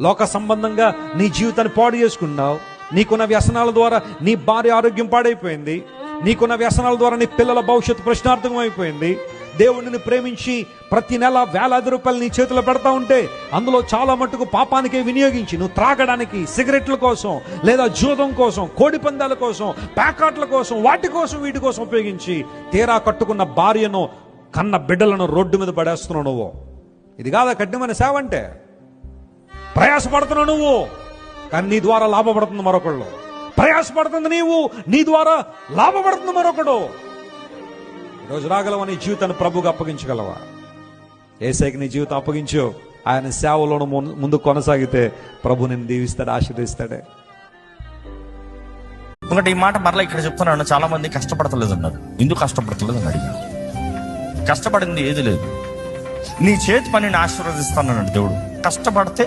లోక సంబంధంగా నీ జీవితాన్ని పాడు చేసుకున్నావు. నీకున్న వ్యసనాల ద్వారా నీ భార్య ఆరోగ్యం పాడైపోయింది. నీకున్న వ్యసనాల ద్వారా నీ పిల్లల భవిష్యత్తు ప్రశ్నార్థకం అయిపోయింది. దేవుడిని ప్రేమించి ప్రతి నెల వేలాది రూపాయలు నీ చేతిలో పెడతా ఉంటే అందులో చాలా మట్టుకు పాపానికే వినియోగించి నువ్వు త్రాగడానికి, సిగరెట్ల కోసం, లేదా జూదం కోసం, కోడి పందాల కోసం, ప్యాకాట్ల కోసం, వాటి కోసం వీటి కోసం ఉపయోగించి తీరా కట్టుకున్న భార్యను, కన్న బిడ్డలను రోడ్డు మీద పడేస్తున్నావు నువ్వు. ఇది కాదా కఠినమైన సేవ అంటే? ప్రయాసపడుతున్నావు నువ్వు, కానీ నీ ద్వారా లాభపడుతుంది మరొకళ్ళు. ప్రయాసపడుతుంది నీవు, నీ ద్వారా లాభపడుతుంది మరొకడు. ఈరోజు రాగలవా నీ జీవితాన్ని ప్రభువుగా అప్పగించగలవా? యేసయ్యకి నీ జీవితం అప్పగించు. ఆయన సేవలోను ముందు కొనసాగితే ప్రభు నిన్ను దీవిస్తాడు, ఆశీర్వదిస్తాడే. ఒకటి ఈ మాట మరలా ఇక్కడ చెప్తున్నాను. చాలా మంది కష్టపడతలేదు అన్నారు. ఎందుకు కష్టపడతలేదు అని అడిగాను. కష్టపడింది ఏది లేదు. నీ చేతి పనిని ఆశీర్వదిస్తానన్నాడు దేవుడు. కష్టపడితే